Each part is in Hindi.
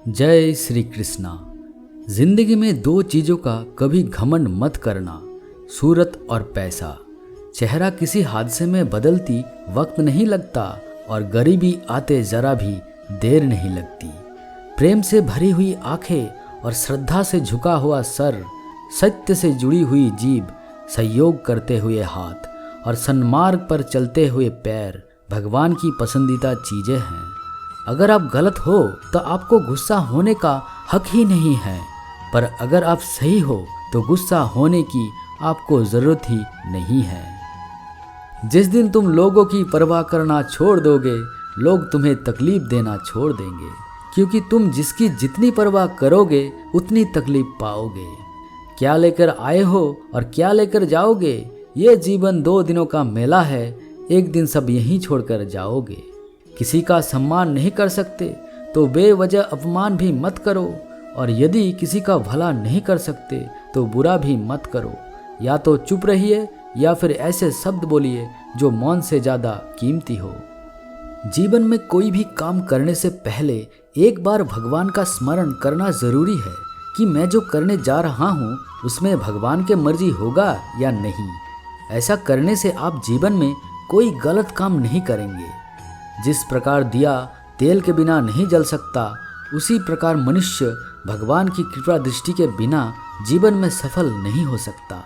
जय श्री कृष्णा। जिंदगी में दो चीज़ों का कभी घमंड मत करना, सूरत और पैसा। चेहरा किसी हादसे में बदलती वक्त नहीं लगता और गरीबी आते जरा भी देर नहीं लगती। प्रेम से भरी हुई आंखें और श्रद्धा से झुका हुआ सर, सत्य से जुड़ी हुई जीभ, सहयोग करते हुए हाथ और सन्मार्ग पर चलते हुए पैर भगवान की पसंदीदा चीज़ें हैं। अगर आप गलत हो तो आपको गुस्सा होने का हक ही नहीं है, पर अगर आप सही हो तो गुस्सा होने की आपको ज़रूरत ही नहीं है। जिस दिन तुम लोगों की परवाह करना छोड़ दोगे, लोग तुम्हें तकलीफ देना छोड़ देंगे, क्योंकि तुम जिसकी जितनी परवाह करोगे उतनी तकलीफ पाओगे। क्या लेकर आए हो और क्या लेकर जाओगे, ये जीवन 2 दिनों का मेला है, एक दिन सब यहीं छोड़कर जाओगे। किसी का सम्मान नहीं कर सकते तो बेवजह अपमान भी मत करो, और यदि किसी का भला नहीं कर सकते तो बुरा भी मत करो। या तो चुप रहिए या फिर ऐसे शब्द बोलिए जो मौन से ज़्यादा कीमती हो। जीवन में कोई भी काम करने से पहले एक बार भगवान का स्मरण करना ज़रूरी है कि मैं जो करने जा रहा हूँ उसमें भगवान के मर्जी होगा या नहीं। ऐसा करने से आप जीवन में कोई गलत काम नहीं करेंगे। जिस प्रकार दिया तेल के बिना नहीं जल सकता, उसी प्रकार मनुष्य भगवान की कृपा दृष्टि के बिना जीवन में सफल नहीं हो सकता।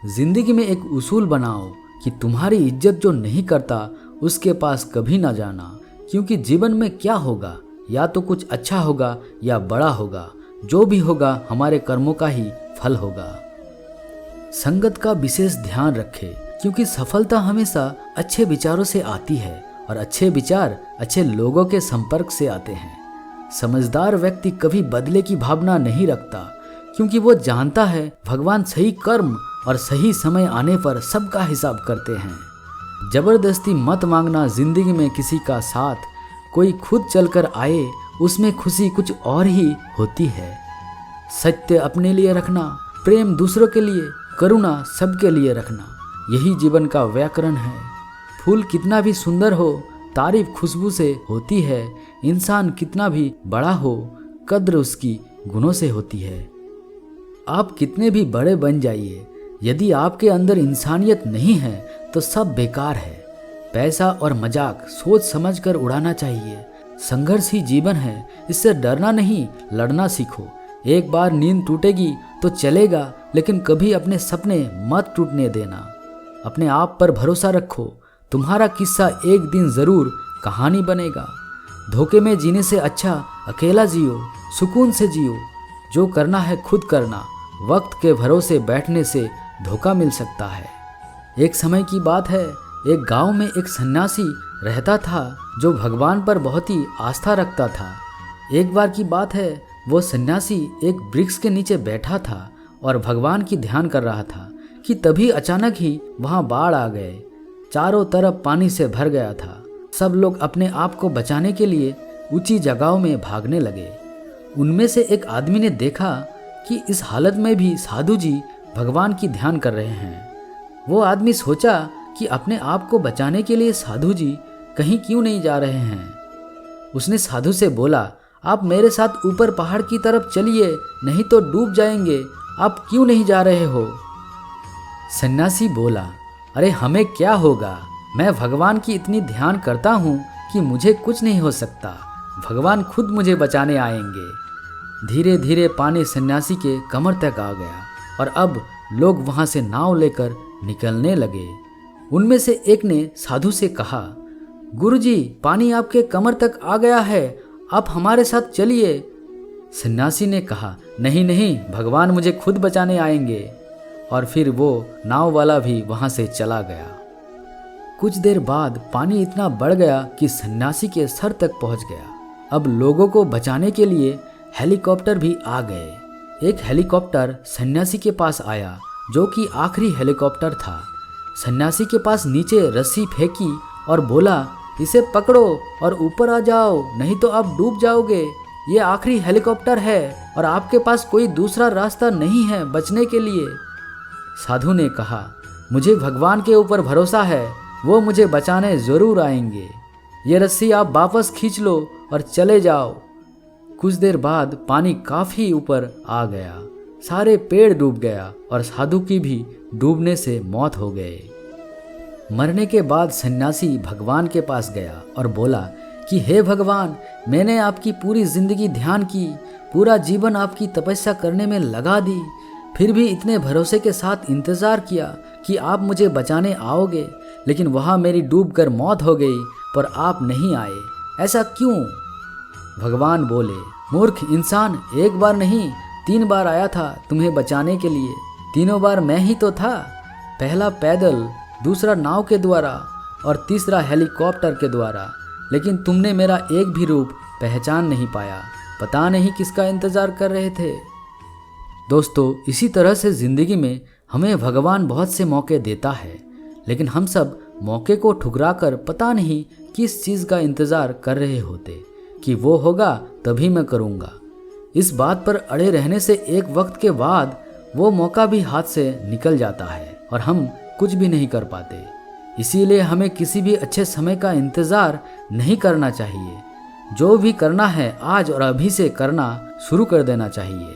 जिंदगी में एक उसूल बनाओ कि तुम्हारी इज्जत जो नहीं करता उसके पास कभी ना जाना, क्योंकि जीवन में क्या होगा, या तो कुछ अच्छा होगा या बड़ा होगा। जो भी होगा हमारे कर्मों का ही फल होगा। संगत का विशेष ध्यान रखें, क्योंकि सफलता हमेशा अच्छे विचारों से आती है और अच्छे विचार अच्छे लोगों के संपर्क से आते हैं। समझदार व्यक्ति कभी बदले की भावना नहीं रखता, क्योंकि वो जानता है भगवान सही कर्म और सही समय आने पर सबका हिसाब करते हैं। जबरदस्ती मत मांगना जिंदगी में किसी का साथ, कोई खुद चलकर आए उसमें खुशी कुछ और ही होती है। सत्य अपने लिए रखना, प्रेम दूसरों के लिए, करुणा सबके लिए रखना, यही जीवन का व्याकरण है। फूल कितना भी सुंदर हो, तारीफ खुशबू से होती है। इंसान कितना भी बड़ा हो, कद्र उसकी गुणों से होती है। आप कितने भी बड़े बन जाइए, यदि आपके अंदर इंसानियत नहीं है तो सब बेकार है। पैसा और मजाक सोच समझकर उड़ाना चाहिए। संघर्ष ही जीवन है, इससे डरना नहीं, लड़ना सीखो। एक बार नींद टूटेगी तो चलेगा, लेकिन कभी अपने सपने मत टूटने देना। अपने आप पर भरोसा रखो, तुम्हारा किस्सा एक दिन जरूर कहानी बनेगा। धोखे में जीने से अच्छा अकेला जियो, सुकून से जियो। जो करना है खुद करना, वक्त के भरोसे बैठने से धोखा मिल सकता है। एक समय की बात है, एक गांव में एक सन्यासी रहता था जो भगवान पर बहुत ही आस्था रखता था। एक बार की बात है, वो सन्यासी एक वृक्ष के नीचे बैठा था और भगवान की ध्यान कर रहा था कि तभी अचानक ही वहाँ बाढ़ आ गए। चारों तरफ पानी से भर गया था। सब लोग अपने आप को बचाने के लिए ऊंची जगहों में भागने लगे। उनमें से एक आदमी ने देखा कि इस हालत में भी साधु जी भगवान की ध्यान कर रहे हैं। वो आदमी सोचा कि अपने आप को बचाने के लिए साधु जी कहीं क्यों नहीं जा रहे हैं। उसने साधु से बोला, आप मेरे साथ ऊपर पहाड़ की तरफ चलिए, नहीं तो डूब जाएंगे। आप क्यों नहीं जा रहे हो? सन्यासी बोला, अरे हमें क्या होगा, मैं भगवान की इतनी ध्यान करता हूँ कि मुझे कुछ नहीं हो सकता। भगवान खुद मुझे बचाने आएंगे। धीरे धीरे पानी सन्यासी के कमर तक आ गया और अब लोग वहाँ से नाव लेकर निकलने लगे। उनमें से एक ने साधु से कहा, गुरुजी, पानी आपके कमर तक आ गया है, आप हमारे साथ चलिए। सन्यासी ने कहा, नहीं नहीं, भगवान मुझे खुद बचाने आएंगे। और फिर वो नाव वाला भी वहां से चला गया। कुछ देर बाद पानी इतना बढ़ गया कि सन्यासी के सर तक पहुंच गया। अब लोगों को बचाने के लिए हेलीकॉप्टर भी आ गए। एक हेलीकॉप्टर सन्यासी के पास आया, जो कि आखिरी हेलीकॉप्टर था। सन्यासी के पास नीचे रस्सी फेंकी और बोला, इसे पकड़ो और ऊपर आ जाओ, नहीं तो आप डूब जाओगे। ये आखिरी हेलीकॉप्टर है और आपके पास कोई दूसरा रास्ता नहीं है बचने के लिए। साधु ने कहा, मुझे भगवान के ऊपर भरोसा है, वो मुझे बचाने ज़रूर आएंगे। ये रस्सी आप वापस खींच लो और चले जाओ। कुछ देर बाद पानी काफी ऊपर आ गया, सारे पेड़ डूब गया और साधु की भी डूबने से मौत हो गए। मरने के बाद सन्यासी भगवान के पास गया और बोला कि हे भगवान, मैंने आपकी पूरी जिंदगी ध्यान की, पूरा जीवन आपकी तपस्या करने में लगा दी, फिर भी इतने भरोसे के साथ इंतजार किया कि आप मुझे बचाने आओगे, लेकिन वहाँ मेरी डूबकर मौत हो गई, पर आप नहीं आए, ऐसा क्यों? भगवान बोले, मूर्ख इंसान, एक बार नहीं 3 बार आया था तुम्हें बचाने के लिए। तीनों बार मैं ही तो था, पहला पैदल, दूसरा नाव के द्वारा और तीसरा हेलीकॉप्टर के द्वारा, लेकिन तुमने मेरा एक भी रूप पहचान नहीं पाया। पता नहीं किसका इंतजार कर रहे थे। दोस्तों, इसी तरह से ज़िंदगी में हमें भगवान बहुत से मौके देता है, लेकिन हम सब मौके को ठुकराकर पता नहीं किस चीज़ का इंतज़ार कर रहे होते कि वो होगा तभी मैं करूँगा। इस बात पर अड़े रहने से एक वक्त के बाद वो मौका भी हाथ से निकल जाता है और हम कुछ भी नहीं कर पाते। इसीलिए हमें किसी भी अच्छे समय का इंतज़ार नहीं करना चाहिए। जो भी करना है आज और अभी से करना शुरू कर देना चाहिए।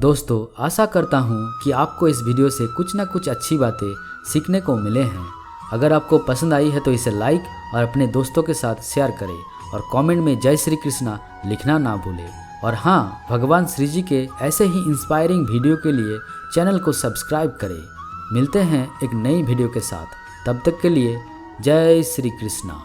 दोस्तों, आशा करता हूँ कि आपको इस वीडियो से कुछ ना कुछ अच्छी बातें सीखने को मिले हैं। अगर आपको पसंद आई है तो इसे लाइक और अपने दोस्तों के साथ शेयर करें और कमेंट में जय श्री कृष्णा लिखना ना भूलें। और हाँ, भगवान श्री जी के ऐसे ही इंस्पायरिंग वीडियो के लिए चैनल को सब्सक्राइब करें। मिलते हैं एक नई वीडियो के साथ, तब तक के लिए जय श्री कृष्णा।